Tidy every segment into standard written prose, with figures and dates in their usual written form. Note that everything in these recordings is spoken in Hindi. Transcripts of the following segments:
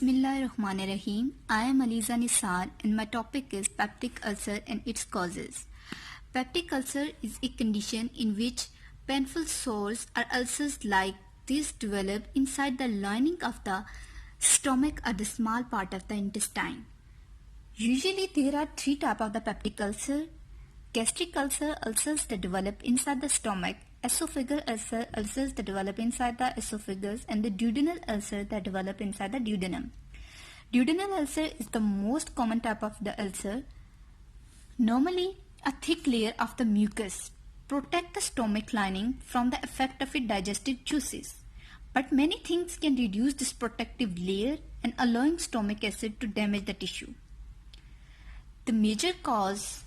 Bismillahirrahmanirrahim. I am Aliza Nisar and my topic is peptic ulcer and its causes. Peptic ulcer is a condition in which painful sores or ulcers like this develop inside the lining of the stomach or the small part of the intestine. Usually there are three types of the peptic ulcer. Gastric ulcer, ulcers that develop inside the stomach, esophageal ulcer, ulcers that develop inside the esophagus, and the duodenal ulcer that develop inside the duodenum. Duodenal ulcer is the most common type of the ulcer. Normally, a thick layer of the mucus protects the stomach lining from the effect of its digestive juices. But many things can reduce this protective layer and allowing stomach acid to damage the tissue. The major cause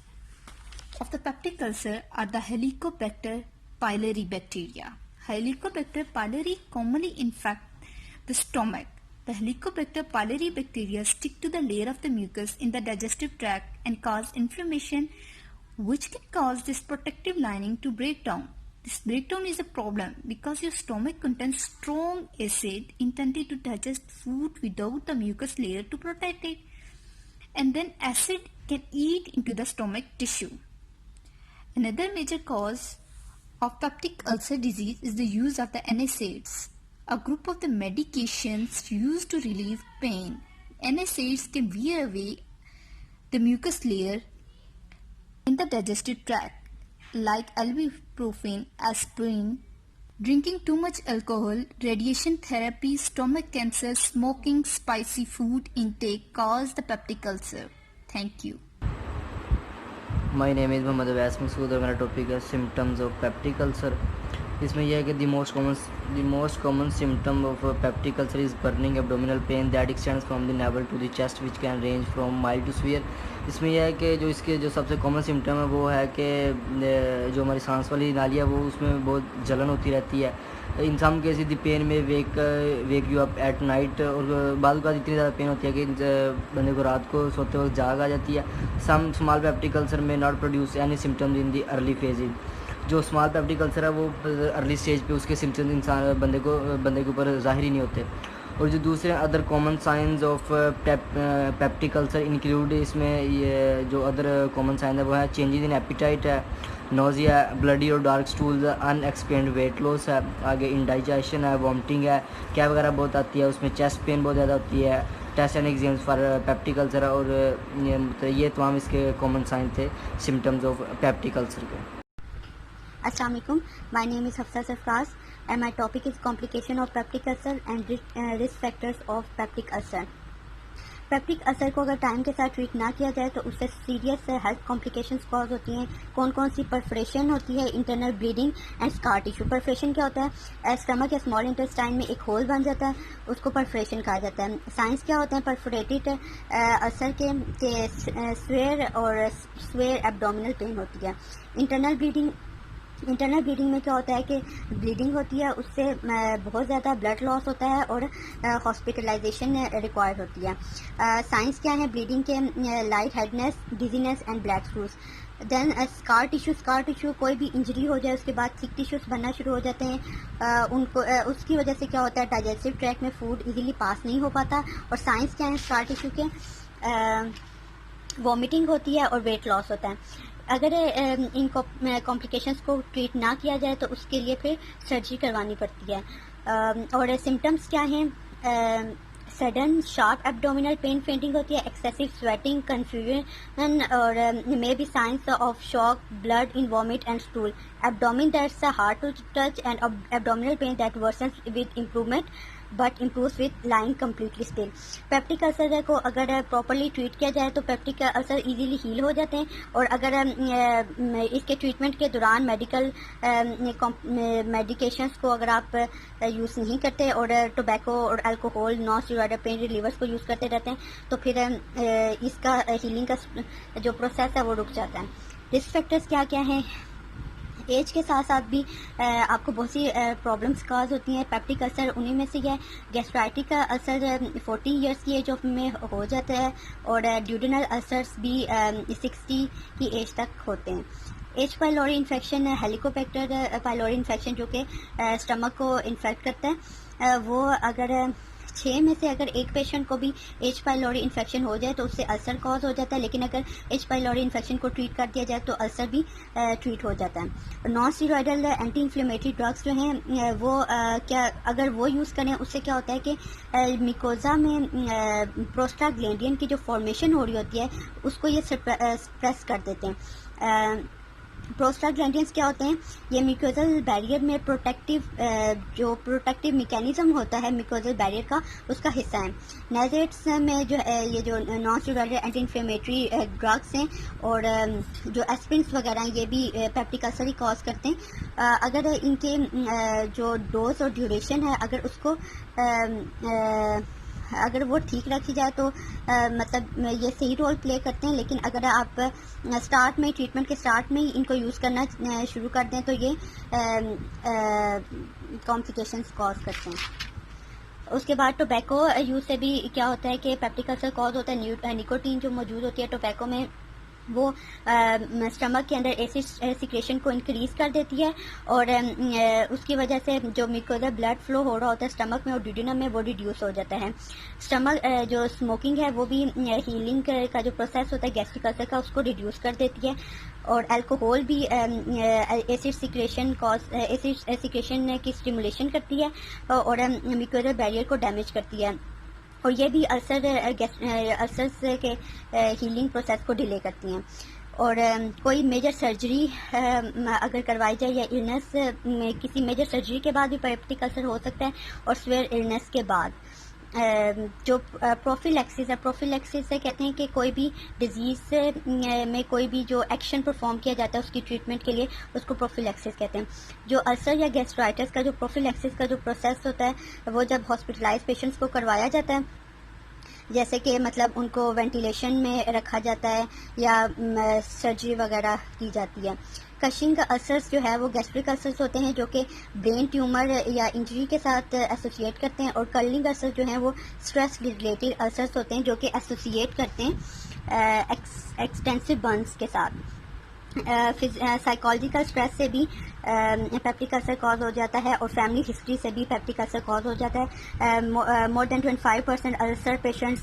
of the peptic ulcer are the Helicobacter pylori bacteria. Helicobacter pylori commonly infect the stomach. The Helicobacter pylori bacteria stick to the layer of the mucus in the digestive tract and cause inflammation, which can cause this protective lining to break down. This breakdown is a problem because your stomach contains strong acid intended to digest food without the mucus layer to protect it, and then acid can eat into the stomach tissue. Another major cause of peptic ulcer disease is the use of the NSAIDs, a group of the medications used to relieve pain. NSAIDs can wear away the mucus layer in the digestive tract, like ibuprofen, aspirin. Drinking too much alcohol, radiation therapy, stomach cancer, smoking, spicy food intake cause the peptic ulcer. Thank you. My name is Mohammad Awais Masood और मेरा टॉपिक है सिम्टम्स ऑफ पेप्टिक अल्सर। इसमें यह है कि the most common symptom of peptic ulcer is burning abdominal pain that extends from the navel to the chest which can range from mild to severe. इसमें यह है कि जो इसके जो सबसे कॉमन सिम्टम है वो है कि जो हमारी सांस वाली नाली है वो उसमें बहुत जलन होती रहती है। इन सम केसेस द पेन में wake you up at night, और बाद का इतनी ज़्यादा पेन होती है कि बंदे को रात को सोते वक्त जाग आ जाती है। सम स्मॉल पेप्टिक अल्सर में not produce any symptoms in the early phases. जो स्मॉल पेप्टिक अल्सर है वो अर्ली स्टेज पे उसके सिम्टम्स इंसान बंदे के ऊपर ज़ाहिर ही नहीं होते। और जो दूसरे other common science of peptic ulcer include, इसमें ये जो अदर कॉमन साइन है वो है चेंजेस इन एपिटाइट है, नोजिया, ब्लडी और dark stools, unexplained weight loss है, आगे इंडाइजेशन है, वॉमिटिंग है, कैप वगैरह बहुत आती है, उसमें चेस्ट पेन बहुत ज़्यादा होती है, test and exams for peptic ulcer. और ये तमाम इसके कॉमन साइन थे सिम्टम्स ऑफ पेप्टिक अल्सर के। Assalamu alaikum. My name is Hafsa Sarfraz and my topic is complication of peptic ulcer and risk factors of peptic ulcer. Peptic ulcer को अगर टाइम के साथ ट्रीट ना किया जाए तो उससे सीरियस हेल्थ कॉम्प्लिकेशंस कॉज होती हैं। कौन कौन सी परफोरेशन होती है, internal bleeding and scar tissue. Perforation क्या होता है, स्टमक या स्मॉल इंटेस्टाइन में एक होल बन जाता है, उसको परफोरेशन कहा जाता है। साइंस क्या होते हैं परफोरेटेड अल्सर के स्वेयर और स्वेयर एब्डोमिनल पेन होती है। इंटरनल ब्लीडिंग में क्या होता है कि ब्लीडिंग होती है, उससे बहुत ज़्यादा ब्लड लॉस होता है और हॉस्पिटलाइजेशन रिक्वायर्ड होती है। साइंस क्या है ब्लीडिंग के, lightheadedness, dizziness and black फ्लूस। देन स्कार टिश्यू कोई भी इंजरी हो जाए उसके बाद थिक टिश्यूज बनना शुरू हो जाते हैं। उनको उसकी वजह से क्या होता है डाइजेस्टिव ट्रैक्ट में फूड इजीली पास नहीं हो पाता। और साइंस क्या है स्कार टिश्यू के, वॉमिटिंग होती है और वेट लॉस होता है। अगर इन कॉम्प्लिकेशंस को ट्रीट ना किया जाए तो उसके लिए फिर सर्जरी करवानी पड़ती है। और सिम्टम्स क्या हैं, sudden sharp abdominal pain, fainting होती है, एक्सेसिव स्वेटिंग, कंफ्यूजन और may be signs of shock, blood in vomit and stool, abdomen that's hard to touch and abdominal pain that worsens with improvement but improve with lying completely still. Peptic ulcer को अगर प्रॉपरली ट्रीट किया जाए तो पेप्टिक अल्सर इजीली हील हो जाते हैं। और अगर इसके ट्रीटमेंट के दौरान मेडिकेशंस को अगर आप यूज़ नहीं करते और टोबैको और alcohol, non steroidal pen relievers को यूज़ करते रहते हैं तो फिर इसका हीलिंग का जो प्रोसेस है वो रुक जाता है। रिस्क फैक्टर्स क्या क्या हैं, एज के साथ साथ भी आपको बहुत सी प्रॉब्लम्स काज होती हैं। पेप्टिक अल्सर उन्हीं में से है। गैस्ट्राइटिक अल्सर 40 इयर्स की एज में हो जाता है और ड्यूडेनल अल्सर्स भी 60 की एज तक होते हैं। H pylori infection, Helicobacter pylori infection जो कि स्टमक को इन्फेक्ट करता है, वो अगर 6 में से अगर एक पेशेंट को भी एच पाइलोरी इन्फेक्शन हो जाए तो उससे अल्सर कॉज हो जाता है, लेकिन अगर एच पाइलोरी इन्फेक्शन को ट्रीट कर दिया जाए तो अल्सर भी ट्रीट हो जाता है। Non steroidal anti inflammatory drugs जो हैं वो क्या अगर वो यूज़ करें उससे क्या होता है कि मिकोजा में प्रोस्टाग्लैंडियन की जो फॉर्मेशन हो रही होती है उसको ये सप्रेस कर देते हैं। प्रोस्टाग्लैंडियंस क्या होते हैं, ये म्यूकोजल बैरियर में जो प्रोटेक्टिव मैकेनिज्म होता है म्यूकोजल बैरियर का, उसका हिस्सा है। नेजेट्स में जो ये जो non steroidal anti inflammatory drugs हैं और जो एस्पिरिन्स वगैरह हैं ये भी पेप्टिक अल्सर ही कॉज करते हैं। अगर इनके जो डोज और ड्यूरेशन है अगर वो ठीक रखी जाए तो मतलब ये सही रोल प्ले करते हैं, लेकिन अगर आप ट्रीटमेंट के स्टार्ट में ही इनको यूज़ करना शुरू कर दें तो ये कॉम्प्लिकेशंस कॉज करते हैं। उसके बाद टोबैको यूज़ से भी क्या होता है कि पेप्टिक अल्सर कॉज होता है। निकोटीन जो मौजूद होती है टोबैको में वो स्टमक के अंदर एसिड सिक्रेशन को इंक्रीज कर देती है और उसकी वजह से जो म्यूकोसा ब्लड फ्लो हो रहा होता है स्टमक में और ड्यूडेनम में वो रिड्यूस हो जाता है। स्टमक जो स्मोकिंग है वो भी हीलिंग का जो प्रोसेस होता है गैस्ट्रिक अल्सर का उसको रिड्यूस कर देती है और अल्कोहल भी एसिड सिक्रेशन की स्टिमुलेशन करती है और म्यूकोसा बैरियर को डैमेज करती है और ये भी अल्सर्स के हीलिंग प्रोसेस को डिले करती हैं। और कोई मेजर सर्जरी अगर करवाई जाए या इलनेस किसी मेजर सर्जरी के बाद भी पेप्टिक अल्सर हो सकता है और सीवियर इलनेस के बाद जो प्रोफिलैक्सिस है, प्रोफिलैक्सिस से कहते हैं कि कोई भी डिजीज़ में कोई भी जो एक्शन परफॉर्म किया जाता है उसकी ट्रीटमेंट के लिए उसको प्रोफिलैक्सिस कहते हैं। जो अल्सर या गैस्ट्राइटिस का जो प्रोफिलैक्सिस का जो प्रोसेस होता है वो जब हॉस्पिटलाइज पेशेंट्स को करवाया जाता है, जैसे कि मतलब उनको वेंटिलेशन में रखा जाता है या सर्जरी वगैरह की जाती है। कशिंग का अल्सर्स जो है वो गैस्ट्रिक अल्सर्स होते हैं जो कि ब्रेन ट्यूमर या इंजरी के साथ एसोसिएट करते हैं और कर्लिंग अल्सर्स जो हैं वो स्ट्रेस रिलेटेड अल्सर्स होते हैं जो कि एसोसिएट करते हैं एक्सटेंसिव बर्न्स के साथ। साइकोलॉजिकल स्ट्रेस से भी पेप्टिक अल्सर कॉज हो जाता है और फैमिली हिस्ट्री से भी पेप्टिक अल्सर कॉज हो जाता है। More than 25% ulcer patients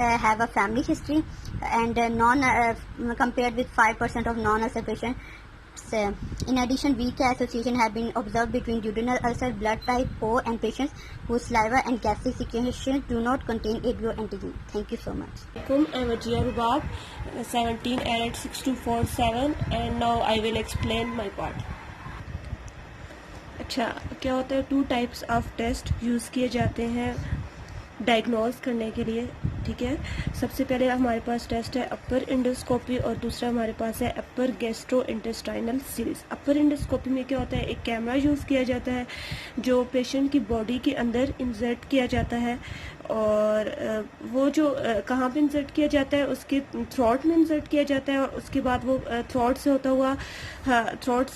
have a family history and non compared with 5% of non ulcer patient. In addition, weak association have been observed between duodenal ulcer, blood type O, and patients whose saliva and gastric secretions do not contain ABO antigen. Thank you so much. I'm Ajia Rubab, 17 ARED 6247, and now I will explain my part. अच्छा, क्या होता है 2 टाइप्स ऑफ टेस्ट यूज़ किए जाते हैं डायग्नोज करने के लिए, ठीक है। सबसे पहले हमारे पास टेस्ट है अपर इंडोस्कोपी और दूसरा हमारे पास है अपर गैस्ट्रो इंटेस्टाइनल सीरीज। अपर इंडोस्कोपी में क्या होता है, एक कैमरा यूज़ किया जाता है जो पेशेंट की बॉडी के अंदर इंसर्ट किया जाता है और वो जो कहाँ पे इंसर्ट किया जाता है उसके थ्रोट में इंसर्ट किया जाता है और उसके बाद वो थ्रोट से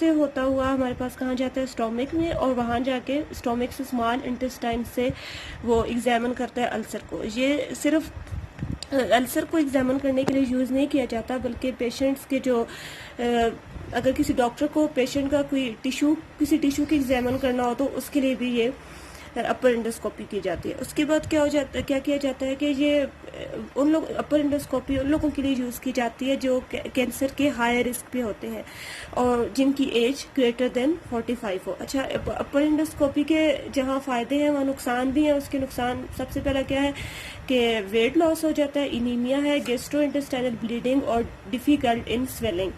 होता हुआ हमारे पास कहाँ जाता है, स्टोमिक में, और वहाँ जाके स्टोमिक से स्मॉल इंटेस्टाइन से वो एग्जामिन करता है अल्सर को। ये सिर्फ अल्सर को एग्जामिन करने के लिए यूज़ नहीं किया जाता बल्कि पेशेंट्स के जो अगर किसी डॉक्टर को पेशेंट का किसी टिश्यू की एग्जामिन करना हो तो उसके लिए भी ये अपर इंडोस्कोपी की जाती है। उसके बाद क्या किया जाता है कि ये अपर इंडोस्कोपी उन लोगों के लिए यूज़ की जाती है जो कैंसर के हाई रिस्क पे होते हैं और जिनकी एज ग्रेटर देन 45 हो। अच्छा, अपर इंडोस्कोपी के जहाँ फ़ायदे हैं वहाँ नुकसान भी हैं। उसके नुकसान सबसे पहला क्या है कि वेट लॉस हो जाता है, इनीमिया है, गैस्ट्रो इंटेस्टाइनल ब्लीडिंग और डिफ़िकल्ट इन स्वेलिंग।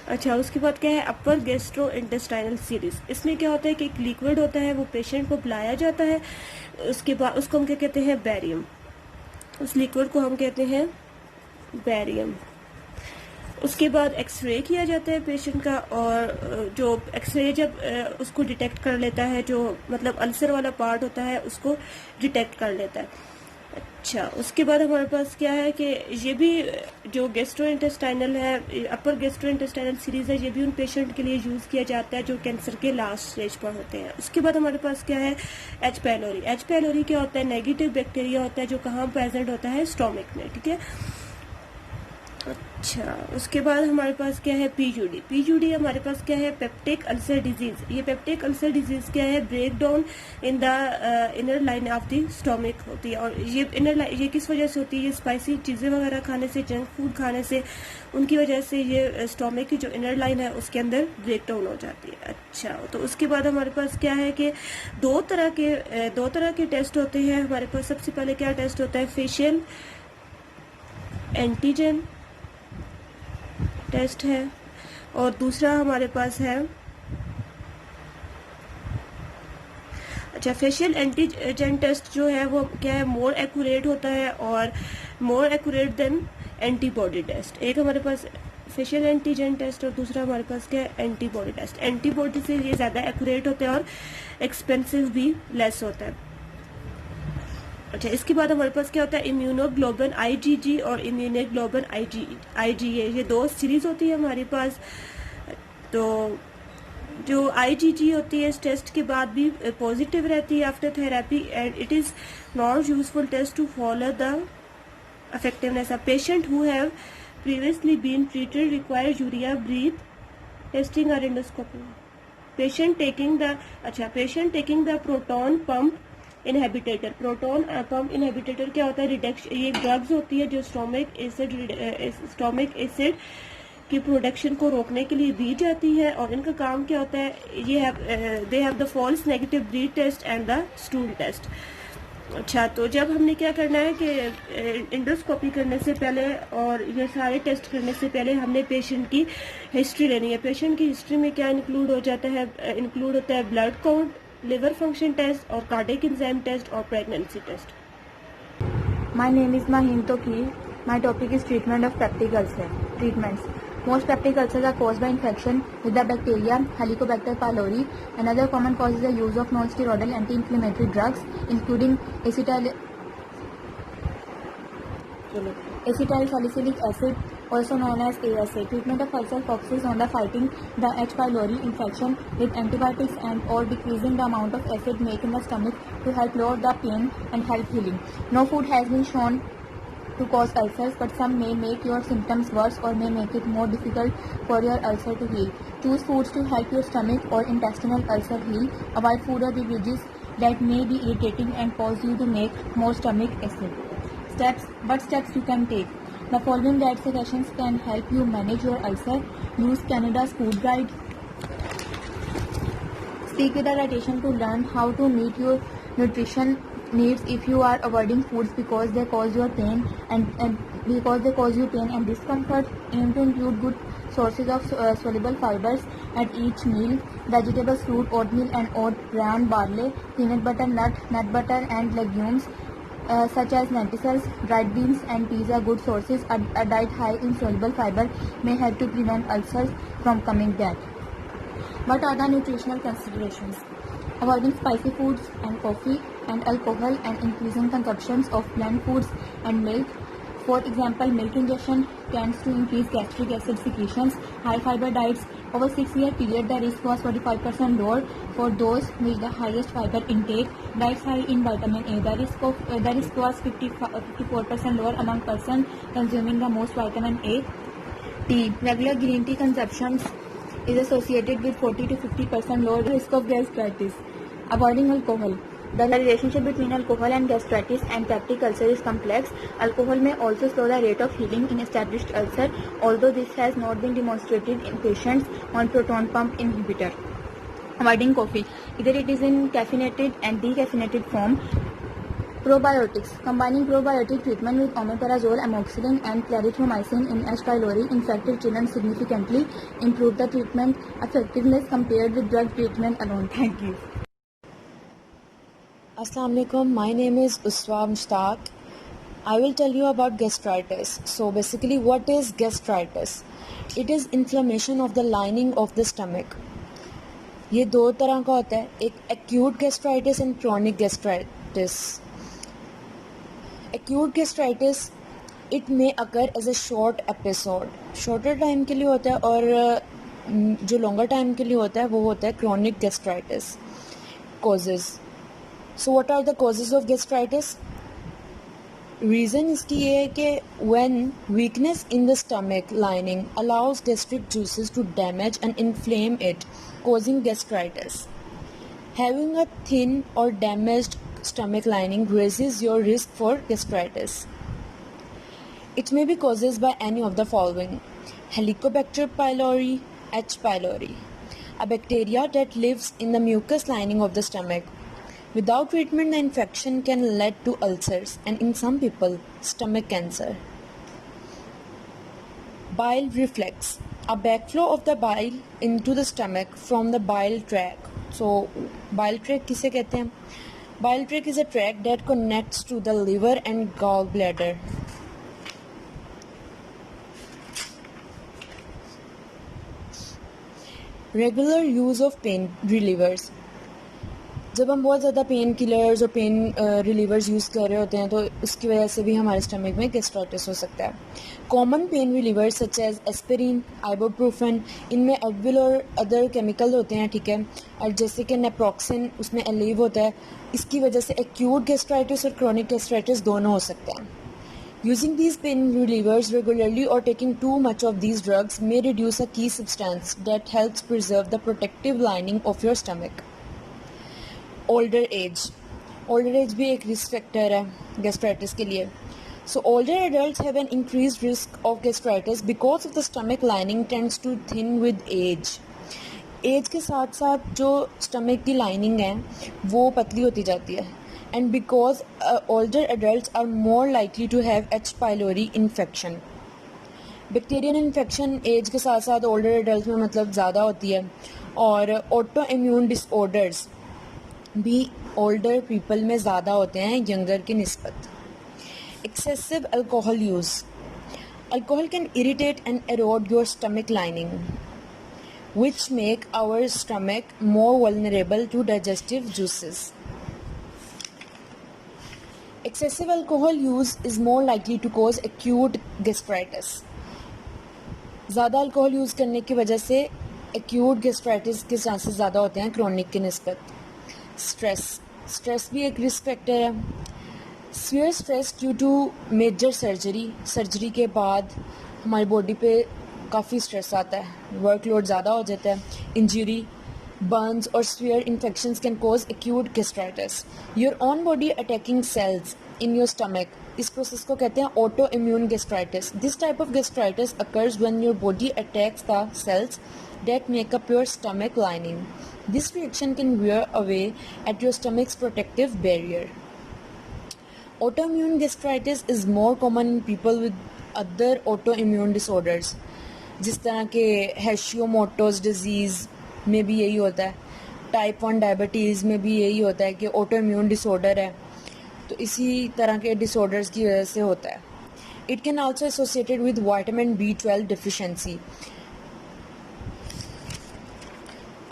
अच्छा, उसके बाद क्या है अपर गैस्ट्रो इंटेस्टाइनल सीरीज। इसमें क्या होता है कि एक लिक्विड होता है वो पेशेंट को पिलाया जाता है, उसके बाद उसको हम क्या कहते हैं, बैरियम। उस लिक्विड को हम कहते हैं बैरियम। उसके बाद एक्सरे किया जाता है पेशेंट का और जो एक्सरे जब उसको डिटेक्ट कर लेता है, जो मतलब अल्सर वाला पार्ट होता है उसको डिटेक्ट कर लेता है। अच्छा, उसके बाद हमारे पास क्या है कि ये भी जो गैस्ट्रो इंटेस्टाइनल है, अपर गैस्ट्रो इंटेस्टाइनल सीरीज है, ये भी उन पेशेंट के लिए यूज़ किया जाता है जो कैंसर के लास्ट स्टेज पर होते हैं। उसके बाद हमारे पास क्या है, एच पाइलोरी। एच पाइलोरी क्या होता है, नेगेटिव बैक्टीरिया होता है जो कहाँ प्रेजेंट होता है, स्टोमिक में, ठीक है। अच्छा, उसके बाद हमारे पास क्या है पीयूडी। पीयूडी हमारे पास क्या है पेप्टिक अल्सर डिजीज। ये पेप्टिक अल्सर डिजीज क्या है break down in the inner line of the stomach होती है। और ये ये किस वजह से होती है? ये स्पाइसी चीज़ें वगैरह खाने से, जंक फूड खाने से, उनकी वजह से ये स्टोमिक की जो इनर लाइन है उसके अंदर ब्रेक डाउन हो जाती है। अच्छा, तो उसके बाद हमारे पास क्या है कि दो तरह के टेस्ट होते हैं हमारे पास। सबसे पहले क्या टेस्ट होता है फेशियल एंटीजन टेस्ट है, और दूसरा हमारे पास है अच्छा फेशियल एंटीजन टेस्ट जो है वो क्या है मोर एक्यूरेट होता है और more accurate than antibody test. एक हमारे पास फेशियल एंटीजन टेस्ट और दूसरा हमारे पास क्या है एंटीबॉडी टेस्ट। एंटीबॉडी से ये ज़्यादा एक्यूरेट होते हैं और एक्सपेंसिव भी लेस होता है। अच्छा, इसके बाद हमारे पास क्या होता है इम्यूनोग्लोबुलिन आईजीजी और इम्यूनोग्लोबुलिन आईजीए। ये दो सीरीज होती है हमारे पास। तो जो आईजीजी होती है इस टेस्ट के बाद भी पॉजिटिव रहती है after therapy and it is not useful test to follow the effectiveness. A patient who have previously been treated require urea breath testing or endoscopy. Patient taking the proton pump inhibitor. Proton pump inhibitor क्या होता है? रिडक्शन, ये ड्रग्स होती है जो स्टोमिक एसिड की प्रोडक्शन को रोकने के लिए दी जाती है। और इनका काम क्या होता है? They have the false negative breath test and the stool test. अच्छा, तो जब हमने क्या करना है कि इंडोस्कोपी करने से पहले और ये सारे टेस्ट करने से पहले हमने पेशेंट की हिस्ट्री लेनी है। पेशेंट की हिस्ट्री में क्या इंक्लूड होता है blood count, liver function test और कार्डियक एंजाइम टेस्ट और pregnancy test. My name is Mahim Toki. My topic is treatment of peptic ulcer. Treatments. Most peptic ulcers are caused by infection with the bacteria Helicobacter pylori. Another common cause is the use of non-steroidal anti-inflammatory drugs, including acetylsalicylic acid, also known as ASA. Treatment of ulcer focuses on the fighting the H. pylori infection with antibiotics and or decreasing the amount of acid made in the stomach to help lower the pain and help healing. No food has been shown to cause ulcers, but some may make your symptoms worse or may make it more difficult for your ulcer to heal. Choose foods to help your stomach or intestinal ulcer heal. Avoid food or beverages that may be irritating and cause you to make more stomach acid. What steps you can take? The following diet suggestions can help you manage your ulcer. Use Canada's food guide. Speak with a dietitian to learn how to meet your nutrition needs if you are avoiding foods because they cause you pain and discomfort. Aim to include good sources of soluble fibers at each meal. Vegetables, fruit, oatmeal and oat bran, barley, peanut butter, nut butter and legumes such as lentils, dried beans and peas are good sources. A diet high in soluble fiber may help to prevent ulcers from coming back. What are the nutritional considerations? Avoiding spicy foods and coffee and alcohol and increasing consumptions of bland foods and milk. For example, milk ingestion tends to increase gastric acid secretions. High fiber diets. Over 6-year period, the risk was 45% lower for those with the highest fiber intake. Diets high in vitamin A. The risk was 54% lower among persons consuming the most vitamin A. Tea. Regular green tea consumptions is associated with 40 to 50% lower risk of gastritis. Avoiding alcohol. The relationship between alcohol and gastritis and peptic ulcer is complex. Alcohol may also slow the rate of healing in established ulcer, although this has not been demonstrated in patients on proton pump inhibitor. Avoiding coffee. Either it is in caffeinated and decaffeinated form. Probiotics. Combining probiotic treatment with omeprazole, amoxicillin and clarithromycin in H. pylori infected children significantly improve the treatment effectiveness compared with drug treatment alone. Thank you. Assalamu alaikum. My name is Uswa Mushtaq. I will tell you about gastritis. So basically, what is gastritis? It is inflammation of the lining of the stomach. ये दो तरह का होता है, एक acute gastritis and chronic gastritis. Acute gastritis, it may occur as a short episode. Shorter time के लिए होता है और जो longer time के लिए होता है वो होता है chronic gastritis. Causes. So what are the causes of gastritis? Reason इसकी ये है कि when weakness in the stomach lining allows gastric juices to damage and inflame it, causing gastritis. Having a thin or damaged stomach lining raises your risk for gastritis. It may be caused by any of the following: Helicobacter pylori, H. pylori, a bacteria that lives in the mucous lining of the stomach. Without treatment, the infection can lead to ulcers and in some people, stomach cancer. Bile reflux, a backflow of the bile into the stomach from the bile tract. So, bile tract किसे कहते हैं? Bile tract is a tract that connects to the liver and gallbladder. Regular use of pain relievers. जब हम बहुत ज़्यादा पेन किलर्स और पेन रिलीवर्स यूज़ कर रहे होते हैं तो उसकी वजह से भी हमारे स्टमक में गैस्ट्राइटिस हो सकता है. Common pain relievers such as aspirin, ibuprofen, इनमें एडविल और अदर केमिकल होते हैं, ठीक है. और जैसे कि नेप्रोक्सिन, उसमें एलीव होता है. इसकी वजह से एक्यूट गैस्ट्राइटिस और क्रॉनिक गैस्ट्राइटिस दोनों हो सकते हैं. Using these pain relievers regularly or taking too much of these drugs may reduce a key substance that helps preserve the protective lining of your stomach. Older age भी एक रिस्क फैक्टर है गैस्ट्राइटिस के लिए. So older adults have an increase risk of gastritis because of the stomach lining tends to thin with age के साथ साथ जो स्टमक की लाइनिंग है वो पतली होती जाती है. And because older adults are more likely to have H. pylori infection. Bacterial infection age के साथ साथ ओल्डर एडल्ट में मतलब ज़्यादा होती है. और ऑटो इम्यून डिसऑर्डर्स भी ओल्डर पीपल में ज़्यादा होते हैं यंगर की निस्बत. Excessive alcohol use. Alcohol can irritate and erode your stomach lining which make our stomach more vulnerable to digestive juices. Excessive alcohol use is more likely to cause acute gastritis. ज़्यादा अल्कोहल यूज़ करने की वजह से acute gastritis के चांसेस ज़्यादा होते हैं क्रॉनिक की निस्बत. स्ट्रेस भी एक रिस्क फैक्टर है. Severe stress due to major surgery के बाद हमारी बॉडी पे काफ़ी स्ट्रेस आता है, वर्कलोड ज़्यादा हो जाता है. इंजरी, बर्न्स और severe infections can cause acute gastritis. Your own body attacking cells in your stomach, इस प्रोसेस को कहते हैं auto immune gastritis. This type of gastritis occurs when your body attacks the cells that make up your stomach lining. This reaction can wear away at your stomach's protective barrier. Autoimmune gastritis is more common in people with other autoimmune disorders. जिस तरह के Hashimoto's disease में भी यही होता है, टाइप 1 डायबिटीज़ में भी यही होता है कि autoimmune disorder है, तो इसी तरह के disorders की वजह से होता है. It can also associated with vitamin B12 deficiency.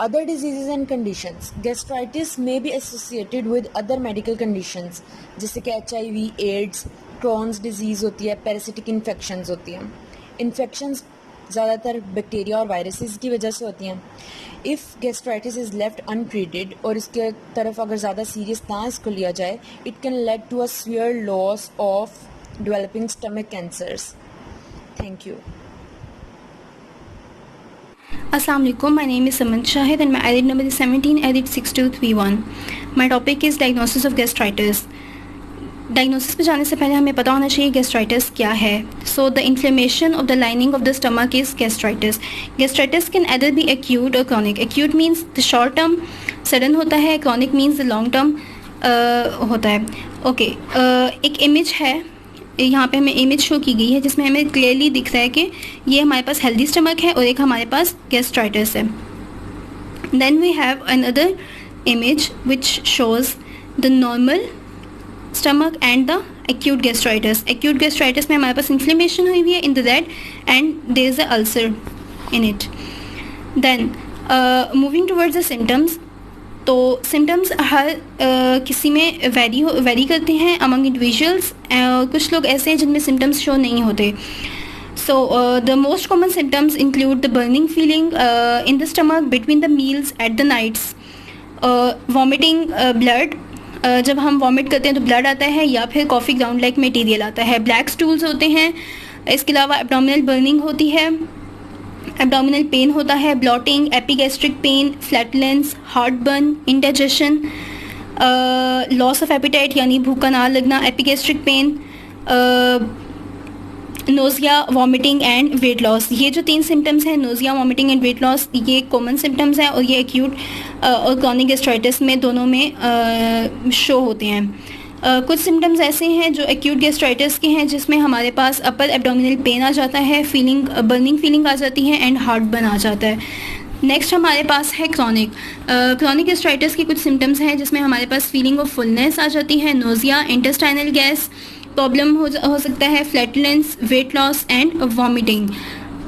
Other diseases and conditions. Gastritis may be associated with other medical conditions जैसे कि HIV, AIDS, Crohn's disease होती है, parasitic infections होती हैं. Infections ज़्यादातर बैक्टीरिया और वायरसेस की वजह से होती हैं. If gastritis is left untreated और इसके तरफ अगर ज़्यादा सीरियस ना इसको लिया जाए, it can lead to a severe loss of developing stomach cancers. Thank you. Assalamu alaikum, my name is Samant Shahid and my ID number is 17 edit 6231. My topic is diagnosis of gastritis. Diagnosis पे जाने से पहले हमें पता होना चाहिए गैस्ट्राइटिस क्या है. So the inflammation of the lining of the stomach is gastritis. Gastritis can either be acute और chronic. Acute means the short term sudden होता है, chronic means the long term होता है. ओके, एक इमेज है यहाँ पे हमें इमेज शो की गई है जिसमें हमें क्लियरली दिख रहा है कि ये हमारे पास हेल्दी स्टमक है और एक हमारे पास गैस्ट्राइटिस है. Then we have another image which shows the normal stomach and the acute gastritis. Acute gastritis में हमारे पास इन्फ्लेमेशन हुई हुई है in the that and there is a ulcer in it. Then moving towards the symptoms. तो सिम्टम्स हर किसी में वेरी करते हैं अमंग इंडिविजुअल्स. कुछ लोग ऐसे हैं जिनमें सिम्टम्स शो नहीं होते. So the most common symptoms include the burning feeling in the stomach between the meals at the nights, vomiting blood जब हम वॉमिट करते हैं तो ब्लड आता है, या फिर कॉफ़ी ग्राउंड लाइक मटेरियल आता है। ब्लैक स्टूल्स होते हैं। इसके अलावा एब्डोमिनल बर्निंग होती है, एब्डोमिनल पेन होता है, blotting, epigastric pain, flatulence, heart burn, indigestion, loss of appetite यानी भूख का ना लगना, epigastric pain, nausea, vomiting and weight loss. ये जो 3 सिम्टम्स हैं, nausea, vomiting and weight loss, ये कॉमन सिम्टम्स हैं और ये एक्यूट और क्रॉनिक गैस्ट्राइटिस में दोनों में शो होते हैं। कुछ सिम्टम्स ऐसे हैं जो एक्यूट गैस्ट्राइटिस के हैं, जिसमें हमारे पास अपर एब्डोमिनल पेन आ जाता है, बर्निंग फीलिंग आ जाती है एंड हार्ट बर्न आ जाता है। नेक्स्ट हमारे पास है क्रॉनिक गैस्ट्राइटिस के कुछ सिम्टम्स हैं, जिसमें हमारे पास फीलिंग ऑफ फुलनेस आ जाती है, नोज़िया, इंटेस्टाइनल गैस प्रॉब्लम हो सकता है, flatulence, weight loss and vomiting.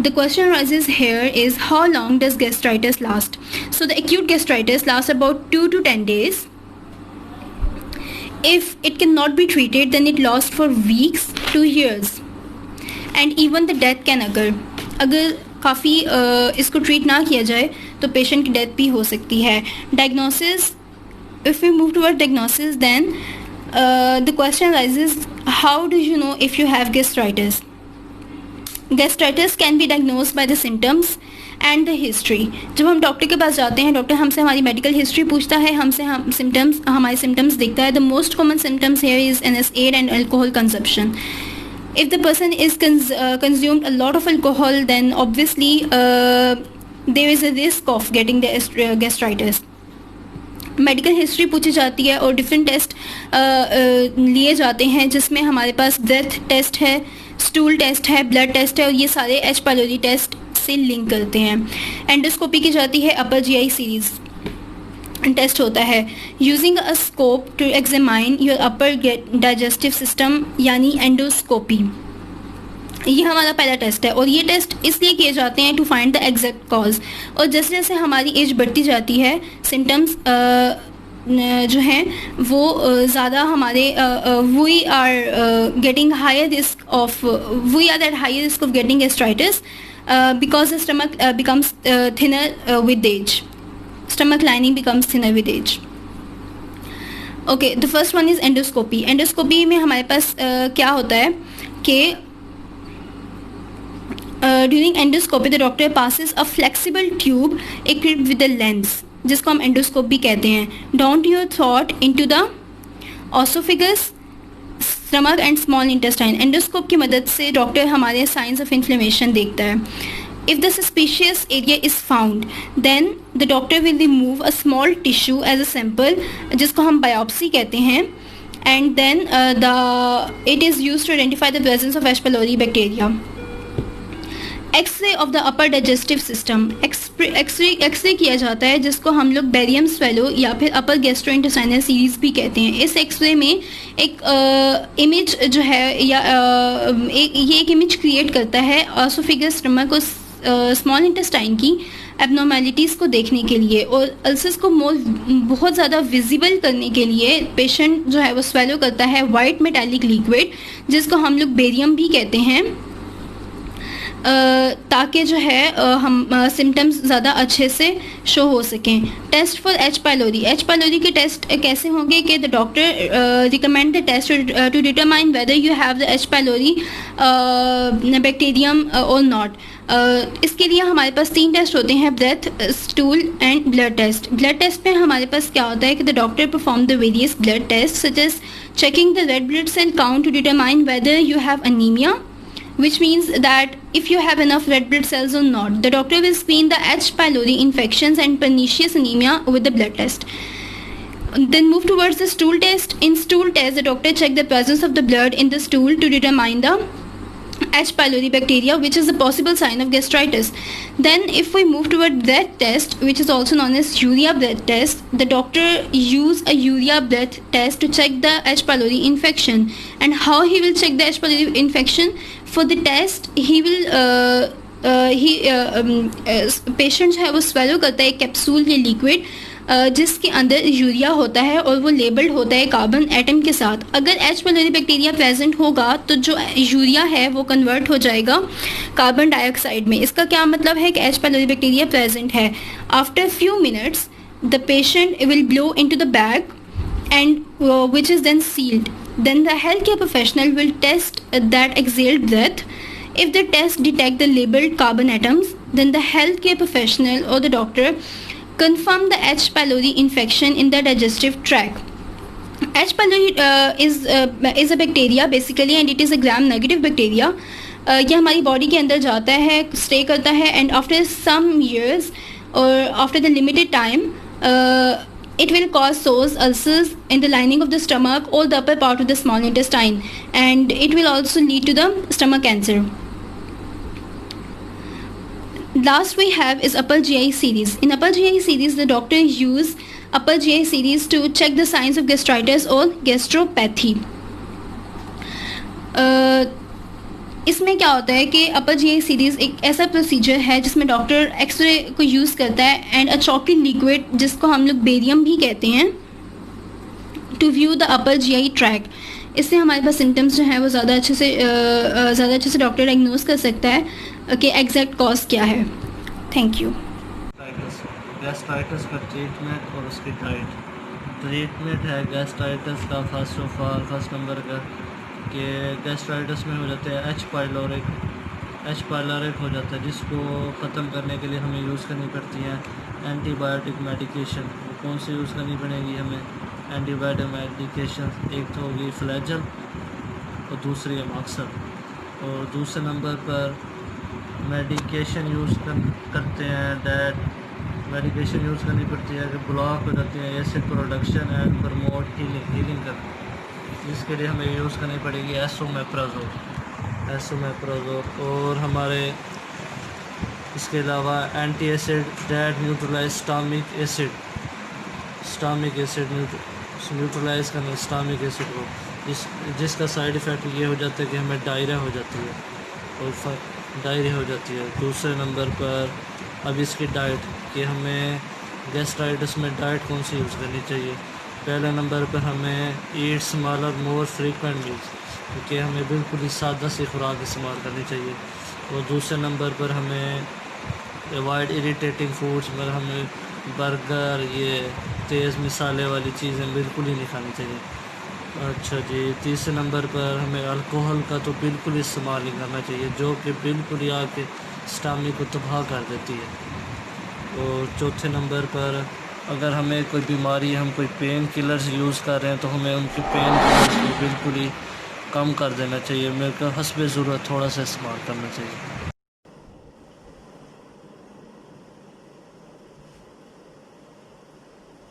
The question arises here is how long does gastritis last? So the acute gastritis lasts about 2 to 10 days. If it cannot be treated, then it lasts for weeks to years, and even the death can occur. अगर काफ़ी इसको ट्रीट ना किया जाए तो पेशेंट की डेथ भी हो सकती है। Diagnosis, if we move towards diagnosis, then the question arises, how do you know if you have gastritis? Gastritis can be diagnosed by the symptoms and the history. जब हम डॉक्टर के पास जाते हैं, डॉक्टर हमसे हमारी मेडिकल हिस्ट्री पूछता है, हमारे सिम्टम्स देखता है। The most common symptoms here is NSAID and alcohol consumption. If the person is consumed a lot of alcohol, then obviously there is a risk of getting the gastritis. Medical history पूछी जाती है और डिफरेंट टेस्ट लिए जाते हैं, जिसमें हमारे पास ब्रेथ टेस्ट है, स्टूल टेस्ट है, ब्लड टेस्ट है, और ये सारे एच पाइलोरी टेस्ट से लिंक करते हैं। एंडोस्कोपी की जाती है, अपर जीआई सीरीज टेस्ट होता है, using a scope to examine your upper digestive system यानी एंडोस्कोपी। ये हमारा पहला टेस्ट है और ये टेस्ट इसलिए किए जाते हैं to find the exact cause. और जैसे जैसे हमारी एज बढ़ती जाती है, सिम्टम्स जो हैं वो ज़्यादा हमारे we are getting higher risk of we are at higher risk of getting gastritis because the stomach becomes thinner with age, stomach lining becomes thinner with age. Okay, the first one is endoscopy. Endoscopy में हमारे पास क्या होता है कि during endoscopy the doctor passes a flexible tube equipped with a lens, जिसको हम एंडोस्कोप भी कहते हैं, down to your throat into the esophagus, stomach and small intestine. Endoscope की मदद से डॉक्टर हमारे साइंस ऑफ इन्फ्लेमेशन देखता है। If the suspicious area is found, then the doctor will remove a small tissue as a sample, जिसको हम बायोप्सी कहते हैं, and then it is used to identify the presence of H. pylori bacteria. X ray of the upper digestive system, x ray किया जाता है, जिसको हम लोग बेरियम स्वेलो या फिर अपर गैस्ट्रोइंटेस्टाइनल सीरीज भी कहते हैं। इस एक्सरे में एक इमेज जो है या ये एक इमेज क्रिएट करता है एसोफेगस, स्टमक और स्मॉल इंटेस्टाइन की एबनॉर्मेलिटीज़ को देखने के लिए, और अल्सर्स को बहुत ज़्यादा विजिबल करने के लिए पेशेंट जो है वो स्वेलो करता है वाइट मेटालिक लिक्विड, जिसको हम लोग बेरियम भी कहते हैं, ताकि जो है हम सिम्टम्स ज़्यादा अच्छे से शो हो सकें। Test for H pylori. H pylori के टेस्ट कैसे होंगे कि the doctor recommend the test to determine whether you have the H pylori bacterium और नॉट। इसके लिए हमारे पास 3 टेस्ट होते हैं, breath, stool and blood test. Blood test में हमारे पास क्या होता है कि the doctor perform the various blood test such as checking the red blood cell count to determine whether you have anaemia, which means that if you have enough red blood cells or not. The doctor will screen the H. pylori infections and pernicious anemia with the blood test. Then move towards the stool test. In stool test, the doctor check the presence of the blood in the stool to determine the H. pylori bacteria, which is a possible sign of gastritis. Then if we move toward breath test, which is also known as urea breath test, the doctor use a urea breath test to check the H. pylori infection. And how he will check the H. pylori infection? For the test, he will patient जो है वो स्वेलो करता है एक कैप्सूल या लिक्विड जिसके अंदर यूरिया होता है और वो लेबल्ड होता है कार्बन एटम के साथ। अगर एच पाइलोरी बैक्टीरिया प्रेजेंट होगा तो जो यूरिया है वो कन्वर्ट हो जाएगा कार्बन डाइऑक्साइड में। इसका क्या मतलब है कि एच पाइलोरी बैक्टीरिया प्रेजेंट है। After few minutes the patient will blow into the bag and which is then sealed. Then the healthcare professional will test that exhaled breath. If the test detect the labeled carbon atoms, then the healthcare professional or the doctor confirm the H. pylori infection in the digestive tract. H. pylori is a bacteria basically, and it is a gram-negative bacteria. यह हमारी बॉडी के अंदर जाता है, स्टे करता है, and after some years or after the limited time, it will cause sores, ulcers in the lining of the stomach or the upper part of the small intestine, and it will also lead to the stomach cancer. Last we have is upper GI series. In upper GI series, the doctor use upper GI series to check the signs of gastritis or gastropathy. इसमें क्या होता है कि अपर जीआई सीरीज़ एक ऐसा प्रोसीजर है जिसमें डॉक्टर एक्सरे को यूज़ करता है एंड अ चॉकी लिक्विड, जिसको हम लोग बेरियम भी कहते हैं, to view the upper GI tract. इससे हमारे पास सिम्टम्स जो हैं वो ज़्यादा अच्छे से डॉक्टर डायग्नोज कर सकता है कि एग्जैक्ट कॉज क्या है. Thank you. गैस्ट्राइटिस का ट्रीटमेंट और उसकी डाइट. ट्रीटमेंट है गैस्ट्राइटिस का फर्स्ट नंबर का कि गैस्ट्राइटिस में हो जाता है एच पाइलोरिक हो जाता है, जिसको ख़त्म करने के लिए हमें यूज़ करनी पड़ती है एंटीबायोटिक मेडिकेशन. कौन सी यूज़ करनी पड़ेगी हमें एंटीबायोटिक मेडिकेशन? एक तो होगी फ्लैजल और दूसरी है मॉक्सल. और दूसरे नंबर पर मेडिकेशन यूज़ करते हैं डैट मेडिकेशन यूज़ करनी पड़ती है कि ब्लॉक हो जाती है acid production and promote healing करना, जिसके लिए हमें यूज़ करनी पड़ेगी एसोमेप्राजोल. और हमारे इसके अलावा anti acid that neutralise stomach acid neutralise करना स्टामिक एसिड को, जिसका साइड इफ़ेक्ट ये हो जाता है कि हमें डायरिया हो जाती है. दूसरे नंबर पर अब इसकी डाइट कि हमें गैस्ट्राइटिस में डाइट कौन सी यूज़ करनी चाहिए. पहले नंबर पर हमें ईट स्मॉलर मोर फ्रीक्वेंट मील्स, क्योंकि हमें बिल्कुल ही सादा सी खुराक इस्तेमाल करनी चाहिए. और दूसरे नंबर पर हमें अवॉइड इरिटेटिंग फूड्स, मतलब हमें बर्गर, ये तेज़ मसाले वाली चीज़ें बिल्कुल ही नहीं खानी चाहिए. अच्छा जी. तीसरे नंबर पर हमें अल्कोहल का तो बिल्कुल इस्तेमाल नहीं करना चाहिए, जो कि बिल्कुल ही आपके स्टमक को तबाह कर देती है. और चौथे नंबर पर अगर हमें कोई बीमारी, हम कोई पेन किलर्स यूज़ कर रहे हैं तो हमें उनकी पेन किलर्स को बिल्कुल ही कम कर देना चाहिए. मेरे को हस्बे ज़रूरत थोड़ा सा इस्तेमाल करना चाहिए.